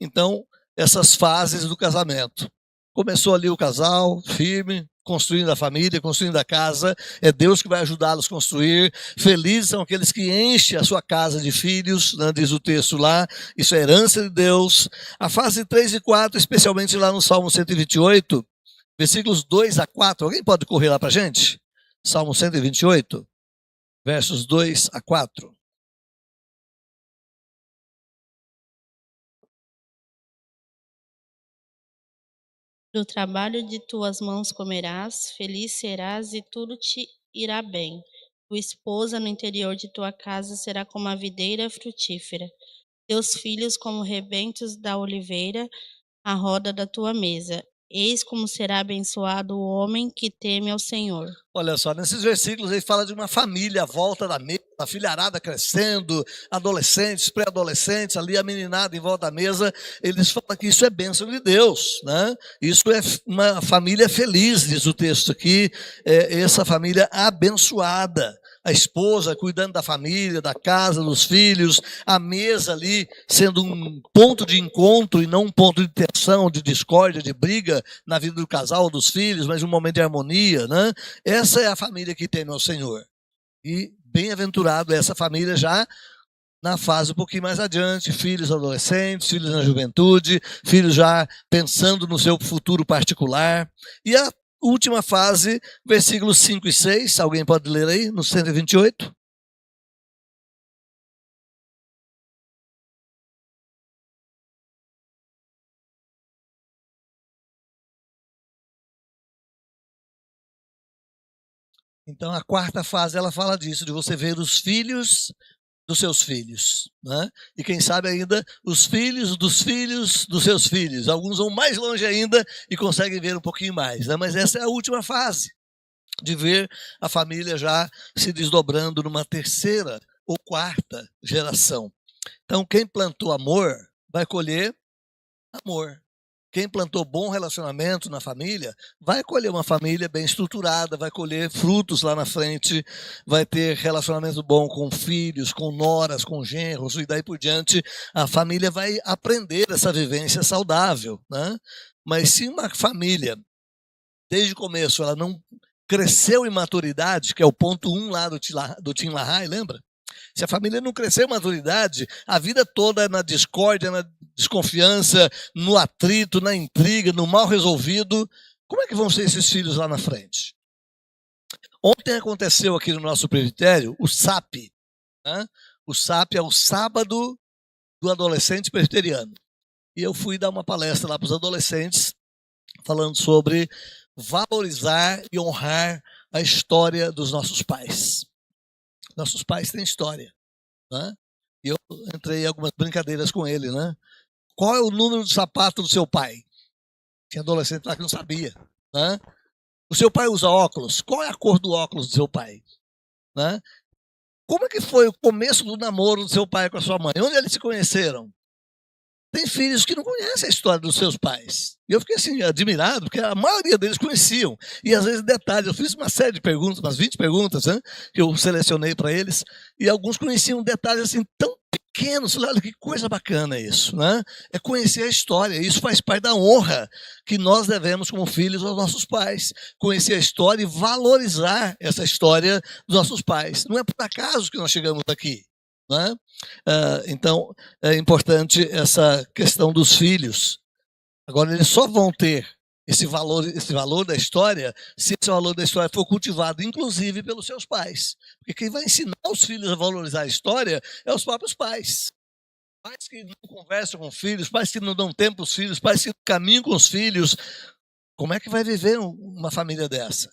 Então, essas fases do casamento. Começou ali o casal, firme, construindo a família, construindo a casa. É Deus que vai ajudá-los a construir. Felizes são aqueles que enchem a sua casa de filhos, né, diz o texto lá. Isso é herança de Deus. A fase 3 e 4, especialmente lá no Salmo 128, versículos 2 a 4. Alguém pode correr lá para a gente? Salmo 128, versos 2 a 4. Do trabalho de tuas mãos comerás, feliz serás e tudo te irá bem. Tua esposa no interior de tua casa será como a videira frutífera. Teus filhos como rebentos da oliveira, à roda da tua mesa. Eis como será abençoado o homem que teme ao Senhor. Olha só, nesses versículos ele fala de uma família à volta da mesa, a filharada crescendo, adolescentes, pré-adolescentes, ali a meninada em volta da mesa. Eles falam que isso é bênção de Deus, né? Isso é uma família feliz, diz o texto aqui, essa família abençoada. A esposa cuidando da família, da casa, dos filhos, a mesa ali sendo um ponto de encontro e não um ponto de tensão, de discórdia, de briga na vida do casal, dos filhos, mas um momento de harmonia, né? Essa é a família que teme ao Senhor. E bem-aventurado essa família já na fase um pouquinho mais adiante, filhos adolescentes, filhos na juventude, filhos já pensando no seu futuro particular. E a última fase, versículos 5 e 6, alguém pode ler aí, no 128? Então, a quarta fase, ela fala disso, de você ver os filhos dos seus filhos, né? E quem sabe ainda os filhos dos seus filhos. Alguns vão mais longe ainda e conseguem ver um pouquinho mais, né? Mas essa é a última fase, de ver a família já se desdobrando numa terceira ou quarta geração. Então, quem plantou amor vai colher amor. Quem plantou bom relacionamento na família vai colher uma família bem estruturada, vai colher frutos lá na frente, vai ter relacionamento bom com filhos, com noras, com genros e daí por diante. A família vai aprender essa vivência saudável, né? Mas se uma família, desde o começo, ela não cresceu em maturidade, que é o ponto 1 lá do Tim LaHaye, lembra? Se a família não crescer em maturidade, a vida toda é na discórdia, na desconfiança, no atrito, na intriga, no mal resolvido, como é que vão ser esses filhos lá na frente? Ontem aconteceu aqui no nosso presbitério o SAP. Né? O SAP é o Sábado do Adolescente Presbiteriano. E eu fui dar uma palestra lá para os adolescentes, falando sobre valorizar e honrar a história dos nossos pais. Nossos pais têm história, né? E eu entrei em algumas brincadeiras com ele, né? Qual é o número do sapato do seu pai? Tinha adolescente lá que não sabia, né? O seu pai usa óculos? Qual é a cor do óculos do seu pai? Né? Como é que foi o começo do namoro do seu pai com a sua mãe? Onde eles se conheceram? Tem filhos que não conhecem a história dos seus pais. E eu fiquei assim, admirado, porque a maioria deles conheciam. E às vezes, detalhes, eu fiz uma série de perguntas, umas 20 perguntas, né, que eu selecionei para eles, e alguns conheciam detalhes assim tão pequenos. Olha que coisa bacana isso, né? É conhecer a história. Isso faz parte da honra que nós devemos como filhos aos nossos pais. Conhecer a história e valorizar essa história dos nossos pais. Não é por acaso que nós chegamos aqui. Né? Então, é importante essa questão dos filhos. Agora, eles só vão ter esse valor da história se esse valor da história for cultivado, inclusive, pelos seus pais. Porque quem vai ensinar os filhos a valorizar a história é os próprios pais. Pais que não conversam com filhos, pais que não dão tempo para os filhos, pais que caminham com os filhos. Como é que vai viver uma família dessa?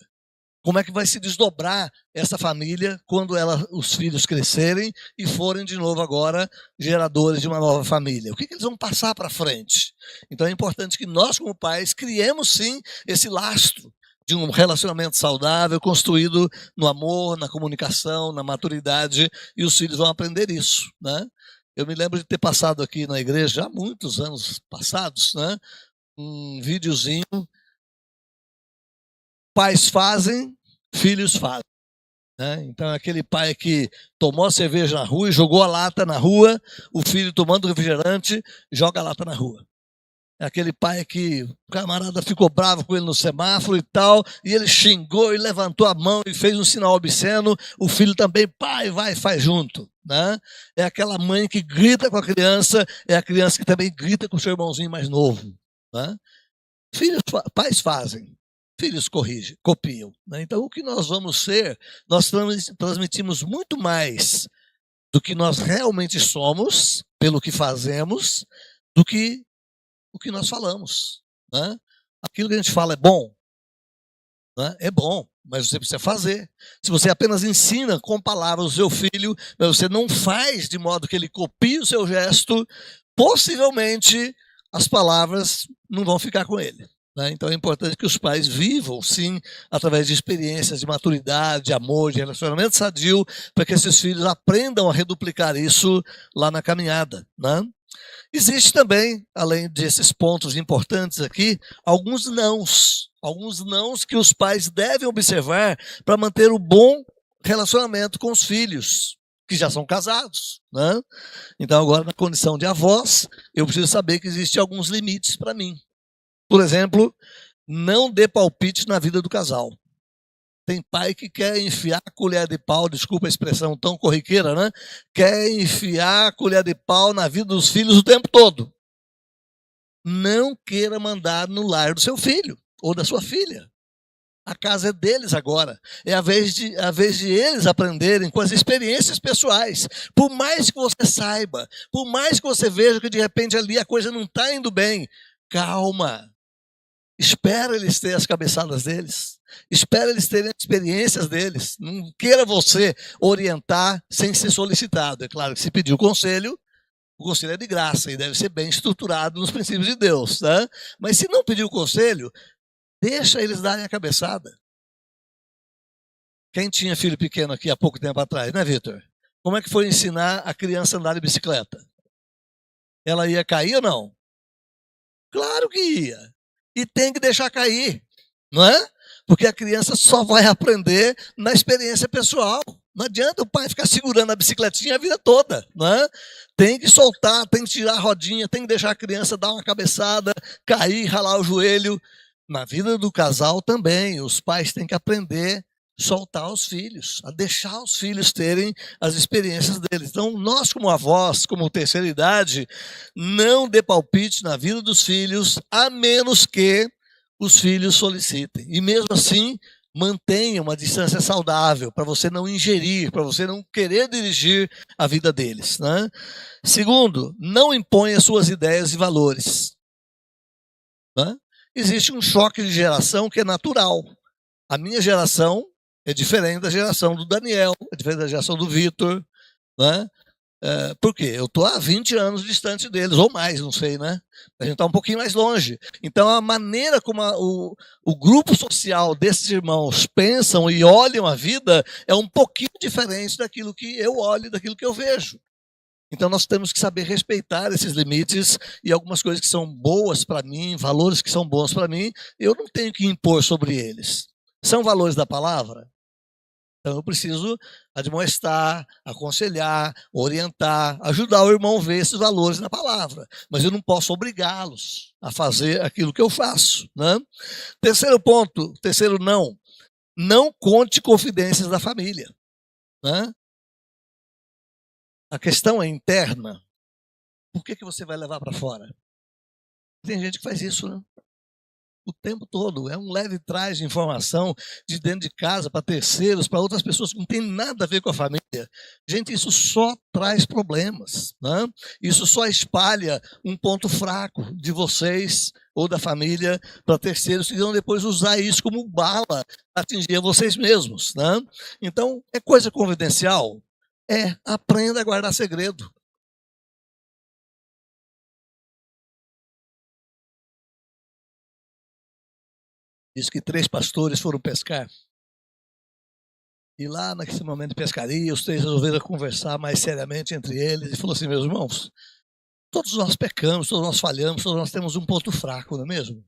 Como é que vai se desdobrar essa família quando os filhos crescerem e forem de novo agora geradores de uma nova família? O que eles vão passar para frente? Então é importante que nós, como pais, criemos sim esse lastro de um relacionamento saudável, construído no amor, na comunicação, na maturidade, e os filhos vão aprender isso, né? Eu me lembro de ter passado aqui na igreja, há muitos anos passados, né, um videozinho. Pais fazem, filhos fazem. né? Então, aquele pai que tomou a cerveja na rua e jogou a lata na rua, o filho tomando refrigerante, joga a lata na rua. É aquele pai que o camarada ficou bravo com ele no semáforo e tal, e ele xingou e levantou a mão e fez um sinal obsceno, o filho também, pai, vai, faz junto. Né? É aquela mãe que grita com a criança, é a criança que também grita com o seu irmãozinho mais novo. Né? Pais fazem, filhos corrigem, copiam. Né? Então, o que nós vamos ser, nós transmitimos muito mais do que nós realmente somos, pelo que fazemos, do que o que nós falamos. Né? Aquilo que a gente fala é bom, né? É bom, mas você precisa fazer. Se você apenas ensina com palavras o seu filho, mas você não faz de modo que ele copie o seu gesto, possivelmente as palavras não vão ficar com ele. Né? Então é importante que os pais vivam, sim, através de experiências de maturidade, de amor, de relacionamento sadio, para que esses filhos aprendam a reduplicar isso lá na caminhada. Né? Existe também, além desses pontos importantes aqui, alguns nãos que os pais devem observar para manter o bom relacionamento com os filhos, que já são casados. Né? Então, agora, na condição de avós, eu preciso saber que existem alguns limites para mim. Por exemplo, não dê palpite na vida do casal. Tem pai que quer enfiar a colher de pau, desculpa a expressão tão corriqueira, né? Quer enfiar a colher de pau na vida dos filhos o tempo todo. Não queira mandar no lar do seu filho ou da sua filha. A casa é deles agora. É a vez de eles aprenderem com as experiências pessoais. Por mais que você saiba, por mais que você veja que de repente ali a coisa não está indo bem, calma. Espera eles terem as cabeçadas deles. Espera eles terem as experiências deles. Não queira você orientar sem ser solicitado. É claro que se pedir o conselho é de graça e deve ser bem estruturado nos princípios de Deus. Né? Mas se não pedir o conselho, deixa eles darem a cabeçada. Quem tinha filho pequeno aqui há pouco tempo atrás, né, Vitor? Como é que foi ensinar a criança a andar de bicicleta? Ela ia cair ou não? Claro que ia. E tem que deixar cair, não é? Porque a criança só vai aprender na experiência pessoal. Não adianta o pai ficar segurando a bicicletinha a vida toda, não é? Tem que soltar, tem que tirar a rodinha, tem que deixar a criança dar uma cabeçada, cair, ralar o joelho. Na vida do casal também, os pais têm que aprender a soltar os filhos, a deixar os filhos terem as experiências deles. Então, nós como avós, como terceira idade, não dê palpite na vida dos filhos, a menos que os filhos solicitem. E mesmo assim, mantenha uma distância saudável, para você não ingerir, para você não querer dirigir a vida deles. Né? Segundo, não imponha suas ideias e valores. Né? Existe um choque de geração que é natural. A minha geração é diferente da geração do Daniel, é diferente da geração do Vitor. Né? Por quê? Eu estou há 20 anos distante deles, ou mais, não sei, né? A gente está um pouquinho mais longe. Então, a maneira como o grupo social desses irmãos pensam e olham a vida é um pouquinho diferente daquilo que eu olho, daquilo que eu vejo. Então, nós temos que saber respeitar esses limites e algumas coisas que são boas para mim, valores que são bons para mim, eu não tenho que impor sobre eles. São valores da palavra? Então eu preciso admoestar, aconselhar, orientar, ajudar o irmão a ver esses valores na palavra. Mas eu não posso obrigá-los a fazer aquilo que eu faço. Né? Terceiro ponto, terceiro não conte confidências da família. Né? A questão é interna. Por que você vai levar para fora? Tem gente que faz isso, né? O tempo todo. É um leve trás de informação de dentro de casa para terceiros, para outras pessoas que não tem nada a ver com a família. Gente, isso só traz problemas. Né? Isso só espalha um ponto fraco de vocês ou da família para terceiros que vão depois usar isso como bala para atingir a vocês mesmos. Né? Então, é coisa confidencial? Aprenda a guardar segredo. Diz que 3 pastores foram pescar. E lá, nesse momento de pescaria, os 3 resolveram conversar mais seriamente entre eles e falou assim, meus irmãos, todos nós pecamos, todos nós falhamos, todos nós temos um ponto fraco, não é mesmo?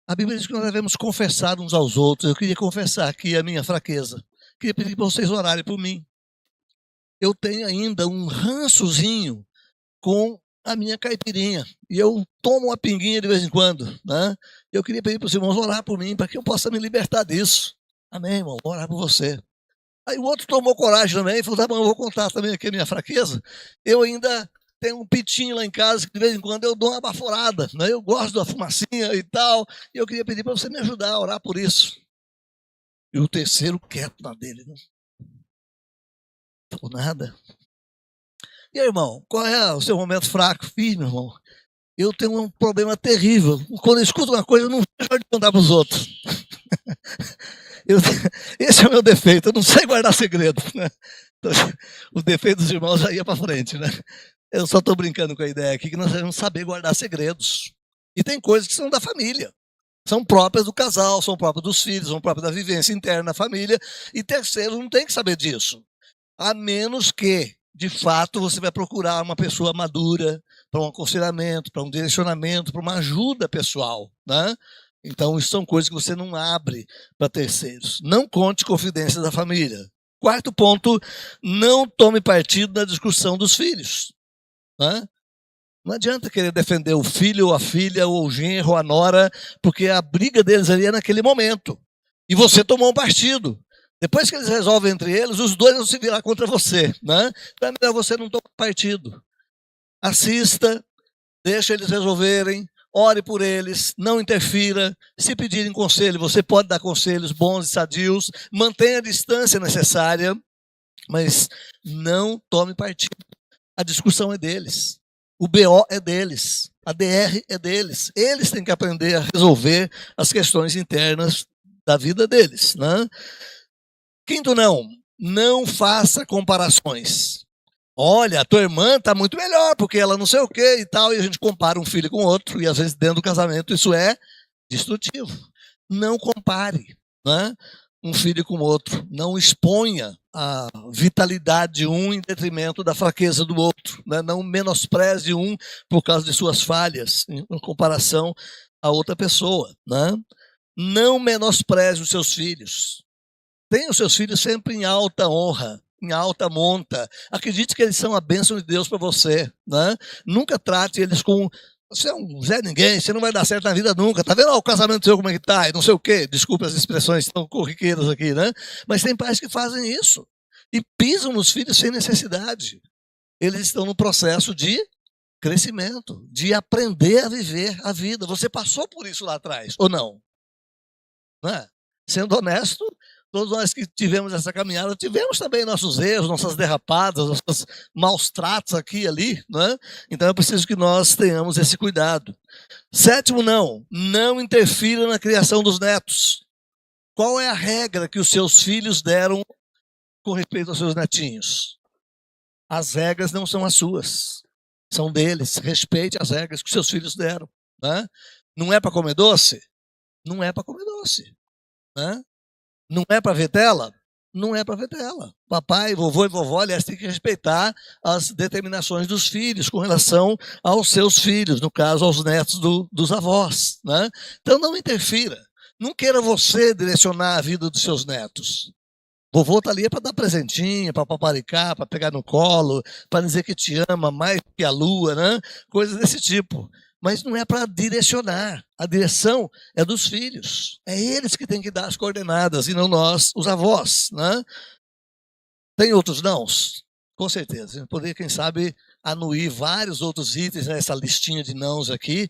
A Bíblia diz que nós devemos confessar uns aos outros. Eu queria confessar aqui a minha fraqueza. queria pedir para vocês orarem por mim. Eu tenho ainda um rançozinho com a minha caipirinha. E eu tomo uma pinguinha de vez em quando, né? Eu queria pedir para os irmãos orar por mim, para que eu possa me libertar disso. Amém, irmão? Vou orar por você. Aí o outro tomou coragem também e falou, tá bom, eu vou contar também aqui a minha fraqueza. Eu ainda tenho um pitinho lá em casa que de vez em quando eu dou uma baforada, né? Eu gosto da fumacinha e tal. E eu queria pedir para você me ajudar a orar por isso. E o terceiro quieto na dele, não falou nada. E aí, irmão, qual é o seu momento fraco? Firme, irmão. Eu tenho um problema terrível. Quando eu escuto uma coisa, eu não vejo de contar para os outros. Esse é o meu defeito, eu não sei guardar segredo. Né? Então, o defeito dos irmãos já ia para frente. Né? Eu só estou brincando com a ideia aqui que nós devemos saber guardar segredos. E tem coisas que são da família. São próprias do casal, são próprias dos filhos, são próprias da vivência interna da família. E terceiro, não tem que saber disso. A menos que, de fato, você vai procurar uma pessoa madura para um aconselhamento, para um direcionamento, para uma ajuda pessoal. Né? Então, isso são coisas que você não abre para terceiros. Não conte confidências da família. Quarto ponto, não tome partido na discussão dos filhos. Né? Não adianta querer defender o filho, ou a filha, ou o genro, ou a nora, porque a briga deles ali é naquele momento. E você tomou um partido. Depois que eles resolvem entre eles, os dois vão se virar contra você. Né? Então é melhor você não tomar partido. Assista, deixa eles resolverem, ore por eles, não interfira. Se pedirem conselho, você pode dar conselhos bons e sadios, mantenha a distância necessária, mas não tome partido. A discussão é deles, o BO é deles, a DR é deles. Eles têm que aprender a resolver as questões internas da vida deles. Né? Quinto, não faça comparações. Olha, a tua irmã está muito melhor, porque ela não sei o que e tal, e a gente compara um filho com outro, e às vezes dentro do casamento isso é destrutivo. Não compare, né? Um filho com o outro. Não exponha a vitalidade de um em detrimento da fraqueza do outro. Né? Não menospreze um por causa de suas falhas, em comparação a outra pessoa. Né? Não menospreze os seus filhos. Tenha os seus filhos sempre em alta honra, em alta monta. Acredite que eles são a bênção de Deus para você. Né? Nunca trate eles com... Você é um Zé Ninguém, você não vai dar certo na vida nunca. Tá vendo o casamento seu como é que tá? E não sei o quê. Desculpe as expressões tão corriqueiras aqui, né? Mas tem pais que fazem isso. E pisam nos filhos sem necessidade. Eles estão no processo de crescimento, de aprender a viver a vida. Você passou por isso lá atrás, ou não? Não é? Sendo honesto, todos nós que tivemos essa caminhada, tivemos também nossos erros, nossas derrapadas, nossos maus tratos aqui e ali. Né? Então é preciso que nós tenhamos esse cuidado. Sétimo, não interfira na criação dos netos. Qual é a regra que os seus filhos deram com respeito aos seus netinhos? As regras não são as suas, são deles. Respeite as regras que os seus filhos deram. Né? Não é para comer doce? Não é para comer doce. Né? Não é para ver tela? Não é para ver tela. Papai, vovô e vovó, aliás, tem que respeitar as determinações dos filhos com relação aos seus filhos, no caso, aos netos dos avós. Né? Então, não interfira. Não queira você direcionar a vida dos seus netos. Vovô está ali para dar presentinho, para paparicar, para pegar no colo, para dizer que te ama mais que a lua, né? Coisas desse tipo. Mas não é para direcionar. A direção é dos filhos. É eles que têm que dar as coordenadas e não nós, os avós. Né? Tem outros nãos? Com certeza. Eu poderia, quem sabe, anuir vários outros itens nessa listinha de nãos aqui.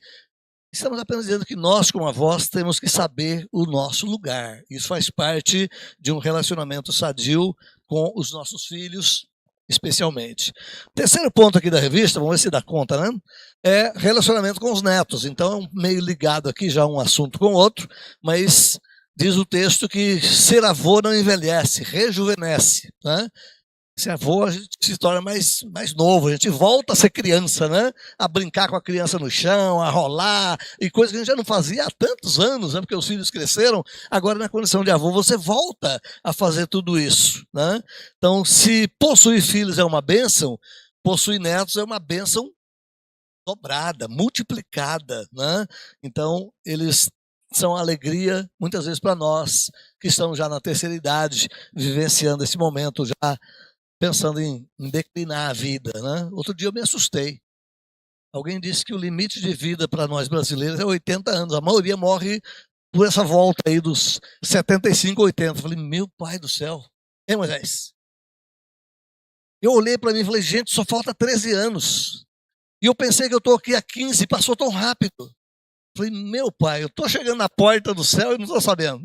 Estamos apenas dizendo que nós, como avós, temos que saber o nosso lugar. Isso faz parte de um relacionamento sadio com os nossos filhos, especialmente. Terceiro ponto aqui da revista, vamos ver se dá conta, né? É relacionamento com os netos. Então, é um meio ligado aqui já um assunto com o outro, mas diz o texto que ser avô não envelhece, rejuvenesce. Né? Ser avô, a gente se torna mais novo, a gente volta a ser criança, né? A brincar com a criança no chão, a rolar, e coisas que a gente já não fazia há tantos anos, né? Porque os filhos cresceram, agora na condição de avô você volta a fazer tudo isso. Né? Então, se possuir filhos é uma bênção, possuir netos é uma bênção dobrada, multiplicada. Né? Então, eles são alegria, muitas vezes, para nós, que estamos já na terceira idade, vivenciando esse momento, já pensando em declinar a vida, né? Outro dia eu me assustei. Alguém disse que o limite de vida para nós brasileiros é 80 anos. A maioria morre por essa volta aí dos 75, 80. Eu falei, meu pai do céu. Hein, Moisés? Eu olhei para mim e falei, gente, só falta 13 anos. E eu pensei que eu estou aqui há 15, passou tão rápido. Eu falei, meu pai, eu estou chegando na porta do céu e não estou sabendo.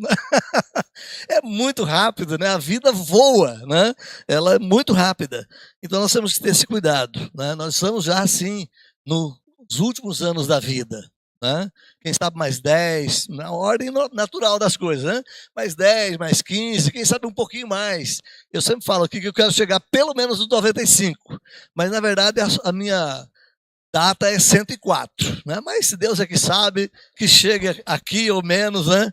É muito rápido, né? A vida voa, né? Ela é muito rápida. Então nós temos que ter esse cuidado, né? Nós estamos já assim nos últimos anos da vida, né? Quem sabe mais 10, na ordem natural das coisas, né? Mais 10, mais 15, quem sabe um pouquinho mais. Eu sempre falo aqui que eu quero chegar pelo menos nos 95, mas na verdade a minha data é 104, né? Mas se Deus é que sabe, que chegue aqui ou menos, né?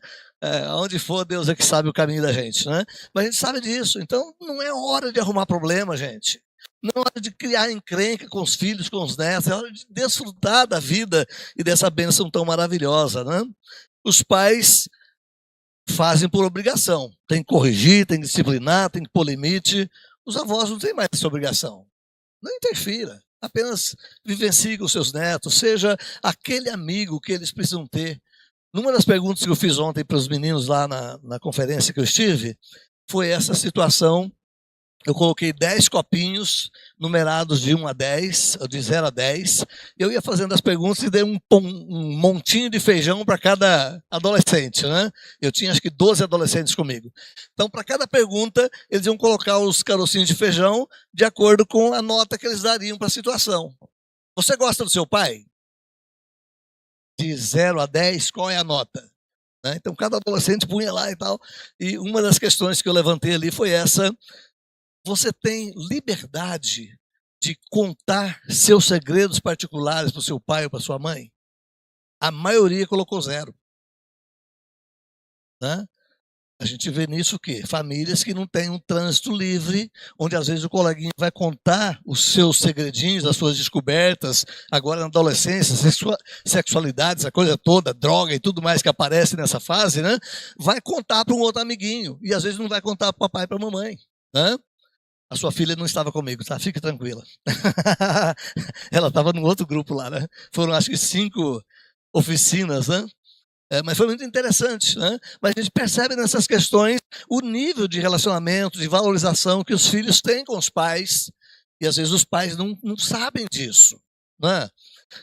Aonde for, Deus é que sabe o caminho da gente, né? Mas a gente sabe disso, então não é hora de arrumar problema, gente. Não é hora de criar encrenca com os filhos, com os netos, é hora de desfrutar da vida e dessa bênção tão maravilhosa, né? Os pais fazem por obrigação, tem que corrigir, tem que disciplinar, tem que pôr limite. Os avós não têm mais essa obrigação. Não interfira, apenas vivencie com os seus netos, seja aquele amigo que eles precisam ter. Numa das perguntas que eu fiz ontem para os meninos lá na conferência que eu estive, foi essa situação. Eu coloquei 10 copinhos numerados de 1 a 10, ou de 0 a 10. Eu ia fazendo as perguntas e dei um montinho de feijão para cada adolescente, né? Eu tinha acho que 12 adolescentes comigo. Então, para cada pergunta, eles iam colocar os carocinhos de feijão de acordo com a nota que eles dariam para a situação. Você gosta do seu pai? De 0 a 10, qual é a nota? Né? Então, cada adolescente punha lá e tal. E uma das questões que eu levantei ali foi essa. Você tem liberdade de contar seus segredos particulares para o seu pai ou para sua mãe? A maioria colocou 0. Né? A gente vê nisso o quê? Famílias que não têm um trânsito livre, onde às vezes o coleguinha vai contar os seus segredinhos, as suas descobertas, agora na adolescência, sexualidade, essa coisa toda, droga e tudo mais que aparece nessa fase, né? Vai contar para um outro amiguinho, e às vezes não vai contar para o papai e para a mamãe. Né? A sua filha não estava comigo, tá? Fique tranquila. Ela estava num outro grupo lá, né? Foram acho que 5 oficinas, né? Mas foi muito interessante, né? Mas a gente percebe nessas questões o nível de relacionamento, de valorização que os filhos têm com os pais, e às vezes os pais não sabem disso, né?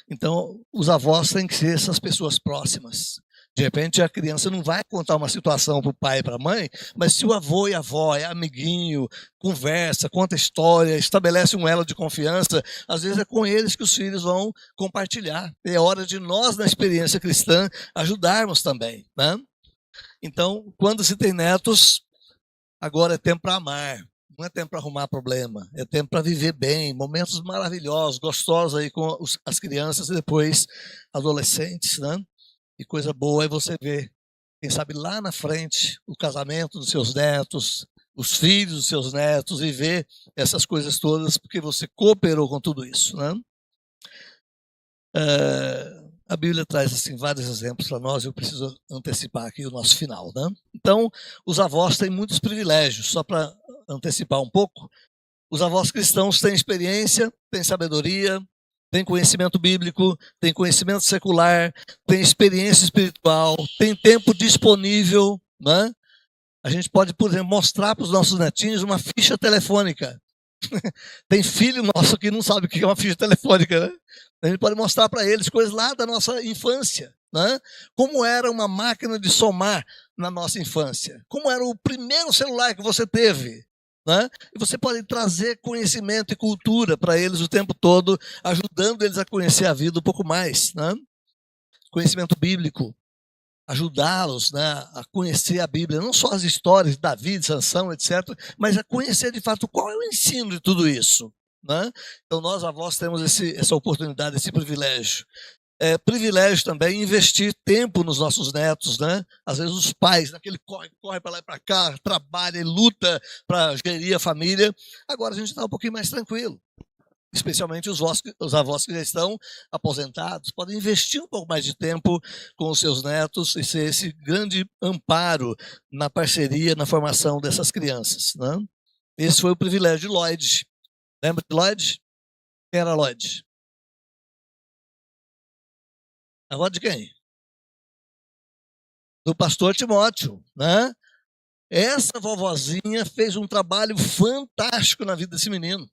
Então, os avós têm que ser essas pessoas próximas. De repente, a criança não vai contar uma situação para o pai e para a mãe, mas se o avô e a avó é amiguinho, conversa, conta história, estabelece um elo de confiança, às vezes é com eles que os filhos vão compartilhar. É hora de nós, na experiência cristã, ajudarmos também. Né? Então, quando se tem netos, agora é tempo para amar. Não é tempo para arrumar problema, é tempo para viver bem, momentos maravilhosos, gostosos aí com as crianças e depois adolescentes, né? E coisa boa é você ver, quem sabe lá na frente, o casamento dos seus netos, os filhos dos seus netos, e ver essas coisas todas, porque você cooperou com tudo isso. Né? A Bíblia traz assim, vários exemplos para nós, eu preciso antecipar aqui o nosso final. Né? Então, os avós têm muitos privilégios, só para antecipar um pouco. Os avós cristãos têm experiência, têm sabedoria, tem conhecimento bíblico, tem conhecimento secular, tem experiência espiritual, tem tempo disponível. Né? A gente pode, por exemplo, mostrar para os nossos netinhos uma ficha telefônica. Tem filho nosso que não sabe o que é uma ficha telefônica. Né? A gente pode mostrar para eles coisas lá da nossa infância. Né? Como era uma máquina de somar na nossa infância. Como era o primeiro celular que você teve. Né? E você pode trazer conhecimento e cultura para eles o tempo todo, ajudando eles a conhecer a vida um pouco mais. Né? Conhecimento bíblico, ajudá-los, né, a conhecer a Bíblia, não só as histórias de Davi, de Sansão, etc., mas a conhecer de fato qual é o ensino de tudo isso. Né? Então nós, avós, temos essa oportunidade, esse privilégio. É privilégio também investir tempo nos nossos netos, né? Às vezes os pais, naquele corre para lá e para cá, trabalha e luta para gerir a família. Agora a gente está um pouquinho mais tranquilo. Especialmente os avós que já estão aposentados, podem investir um pouco mais de tempo com os seus netos e ser esse grande amparo na parceria, na formação dessas crianças, né? Esse foi o privilégio de Lloyd. Lembra de Lloyd? Quem era Lloyd? Avó de quem? Do pastor Timóteo, né? Essa vovozinha fez um trabalho fantástico na vida desse menino.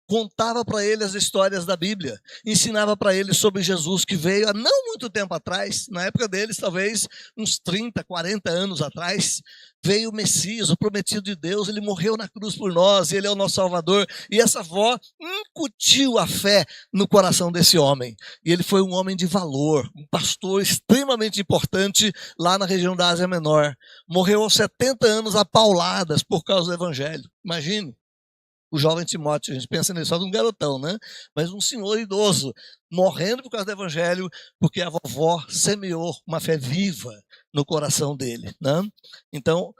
Contava para ele as histórias da Bíblia, ensinava para ele sobre Jesus que veio há não muito tempo atrás, na época deles, talvez uns 30, 40 anos atrás, veio o Messias, o prometido de Deus, ele morreu na cruz por nós, ele é o nosso Salvador, e essa avó incutiu a fé no coração desse homem, e ele foi um homem de valor, um pastor extremamente importante lá na região da Ásia Menor, morreu aos 70 anos a pauladas por causa do Evangelho, imagine. O jovem Timóteo, a gente pensa nele só de um garotão, né? Mas um senhor idoso, morrendo por causa do evangelho, porque a vovó semeou uma fé viva no coração dele, né? Então,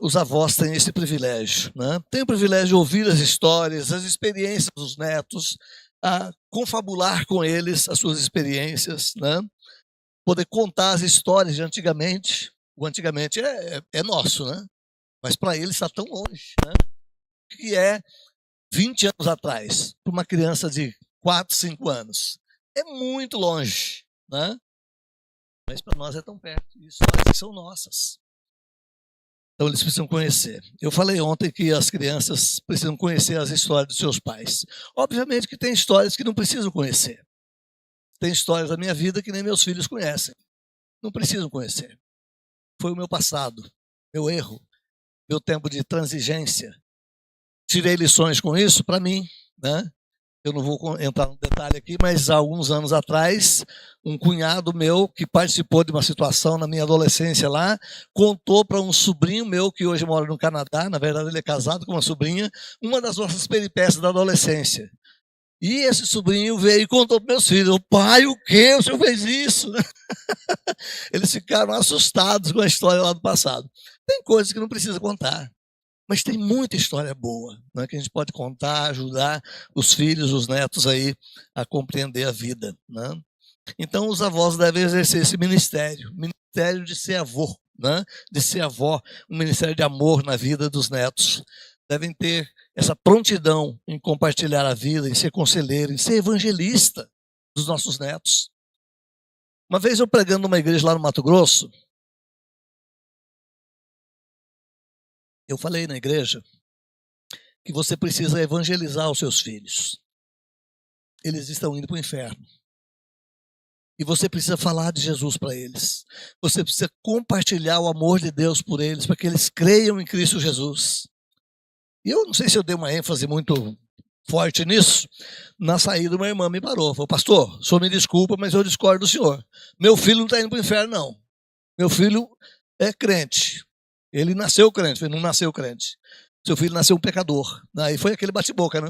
os avós têm esse privilégio, né? Tem o privilégio de ouvir as histórias, as experiências dos netos, a confabular com eles as suas experiências, né? Poder contar as histórias de antigamente. O antigamente é nosso, né? Mas para eles está tão longe, né? Que é 20 anos atrás, para uma criança de 4, 5 anos. É muito longe, né? Mas para nós é tão perto. E histórias que são nossas. Então eles precisam conhecer. Eu falei ontem que as crianças precisam conhecer as histórias dos seus pais. Obviamente que tem histórias que não precisam conhecer. Tem histórias da minha vida que nem meus filhos conhecem. Não precisam conhecer. Foi o meu passado, meu erro, meu tempo de transigência. Tirei lições com isso para mim, né? Eu não vou entrar no detalhe aqui, mas há alguns anos atrás, um cunhado meu que participou de uma situação na minha adolescência lá, contou para um sobrinho meu que hoje mora no Canadá, na verdade ele é casado com uma sobrinha, uma das nossas peripécias da adolescência. E esse sobrinho veio e contou para meus filhos: pai, o quê? O senhor fez isso? Eles ficaram assustados com a história lá do passado. Tem coisas que não precisa contar. Mas tem muita história boa, né, que a gente pode contar, ajudar os filhos, os netos aí a compreender a vida, né? Então os avós devem exercer esse ministério de ser avô, né, de ser avó, um ministério de amor na vida dos netos. Devem ter essa prontidão em compartilhar a vida, em ser conselheiro, em ser evangelista dos nossos netos. Uma vez eu pregando numa igreja lá no Mato Grosso, eu falei na igreja que você precisa evangelizar os seus filhos. Eles estão indo para o inferno. E você precisa falar de Jesus para eles. Você precisa compartilhar o amor de Deus por eles, para que eles creiam em Cristo Jesus. E eu não sei se eu dei uma ênfase muito forte nisso. Na saída, uma irmã me parou. Falou: pastor, o senhor me desculpa, mas eu discordo do senhor. Meu filho não está indo para o inferno, não. Meu filho é crente. Ele nasceu crente, ele não nasceu crente. Seu filho nasceu um pecador. Aí foi aquele bate-boca, né?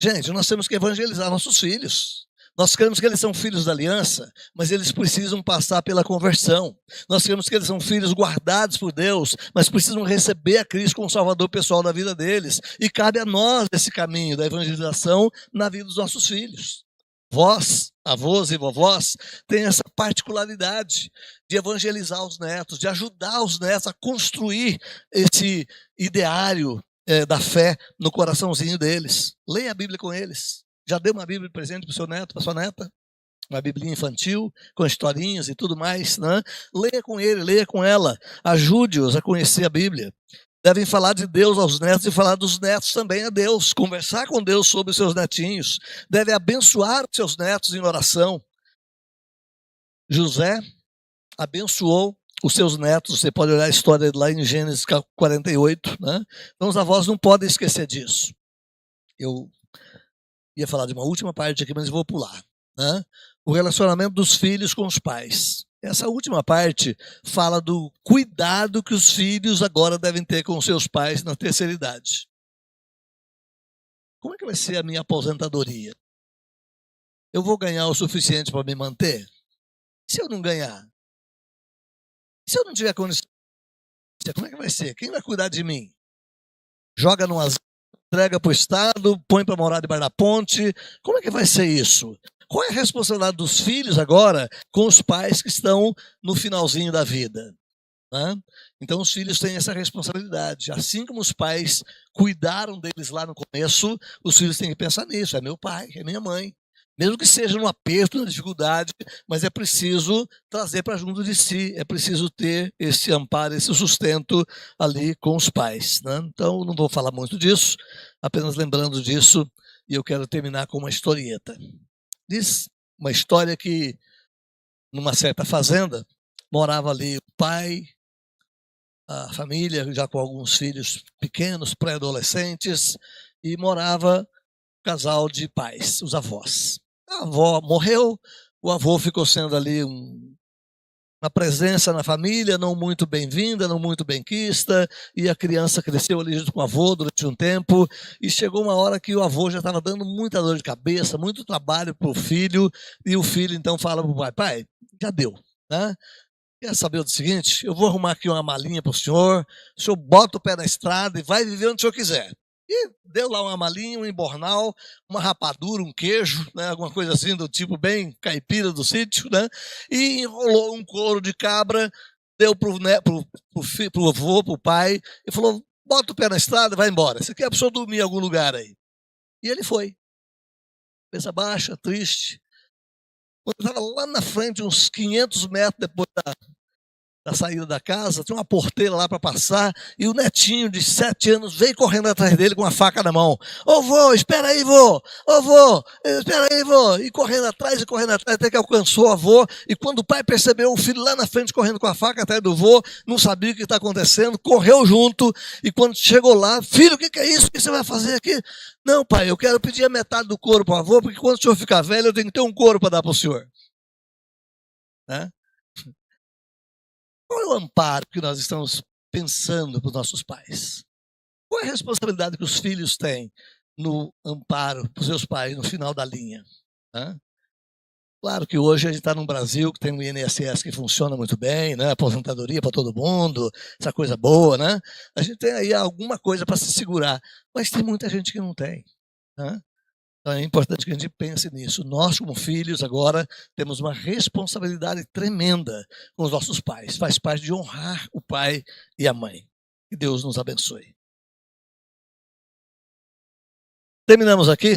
Gente, nós temos que evangelizar nossos filhos. Nós queremos que eles são filhos da aliança, mas eles precisam passar pela conversão. Nós queremos que eles são filhos guardados por Deus, mas precisam receber a Cristo como Salvador pessoal da vida deles. E cabe a nós esse caminho da evangelização na vida dos nossos filhos. Vós, avós e vovós, têm essa particularidade de evangelizar os netos, de ajudar os netos a construir esse ideário da fé no coraçãozinho deles. Leia a Bíblia com eles. Já deu uma Bíblia de presente para o seu neto, para sua neta? Uma Bíblia infantil, com historinhas e tudo mais, né? Leia com ele, leia com ela. Ajude-os a conhecer a Bíblia. Devem falar de Deus aos netos e falar dos netos também a Deus. Conversar com Deus sobre os seus netinhos. Devem abençoar os seus netos em oração. José abençoou os seus netos. Você pode olhar a história lá em Gênesis 48, né? Então os avós não podem esquecer disso. Eu ia falar de uma última parte aqui, mas vou pular, né? O relacionamento dos filhos com os pais. Essa última parte fala do cuidado que os filhos agora devem ter com os seus pais na terceira idade. Como é que vai ser a minha aposentadoria? Eu vou ganhar o suficiente para me manter? Se eu não ganhar? Se eu não tiver condição, como é que vai ser? Quem vai cuidar de mim? Joga no asilo? entrega para o Estado, põe para morar debaixo da ponte. Como é que vai ser isso? Qual é a responsabilidade dos filhos agora com os pais que estão no finalzinho da vida? Né? Então, os filhos têm essa responsabilidade. Assim como os pais cuidaram deles lá no começo, os filhos têm que pensar nisso. É meu pai, é minha mãe. Mesmo que seja num aperto, numa dificuldade, mas é preciso trazer para junto de si, é preciso ter esse amparo, esse sustento ali com os pais. Né? Então, não vou falar muito disso, apenas lembrando disso, e eu quero terminar com uma historieta. Diz uma história que, numa certa fazenda, morava ali o pai, a família, já com alguns filhos pequenos, pré-adolescentes, e morava um casal de pais, os avós. A avó morreu, o avô ficou sendo ali uma presença na família, não muito bem-vinda, não muito benquista, e a criança cresceu ali junto com o avô durante um tempo, e chegou uma hora que o avô já estava dando muita dor de cabeça, muito trabalho para o filho, e o filho então fala para o pai, pai, já deu, né? Quer saber do seguinte? Eu vou arrumar aqui uma malinha para o senhor bota o pé na estrada e vai viver onde o senhor quiser. E deu lá uma malinha, um embornal, uma rapadura, um queijo, né, alguma coisa assim do tipo bem caipira do sítio, né? E enrolou um couro de cabra, deu para o avô, para o pai, e falou, bota o pé na estrada e vai embora. Você quer a pessoa dormir em algum lugar aí? E ele foi. Cabeça baixa, triste. Quando estava lá na frente, uns 500 metros depois da saída da casa, tinha uma porteira lá para passar, e o netinho de 7 anos veio correndo atrás dele com uma faca na mão. Ô vô, espera aí, vô! Ô vô, espera aí, vô! E correndo atrás, até que alcançou o avô, e quando o pai percebeu o filho lá na frente correndo com a faca atrás do vô, não sabia o que está acontecendo, correu junto, e quando chegou lá, filho, o que é isso? O que você vai fazer aqui? Não, pai, eu quero pedir a metade do couro para o avô, porque quando o senhor ficar velho, eu tenho que ter um couro para dar para o senhor. Né? Qual é o amparo que nós estamos pensando para os nossos pais? Qual é a responsabilidade que os filhos têm no amparo para os seus pais no final da linha? Né? Claro que hoje a gente está num Brasil que tem um INSS que funciona muito bem, né? Aposentadoria para todo mundo, essa coisa boa, né? A gente tem aí alguma coisa para se segurar, mas tem muita gente que não tem. Né? Então é importante que a gente pense nisso. Nós, como filhos, agora temos uma responsabilidade tremenda com os nossos pais. Faz parte de honrar o pai e a mãe. Que Deus nos abençoe. Terminamos aqui.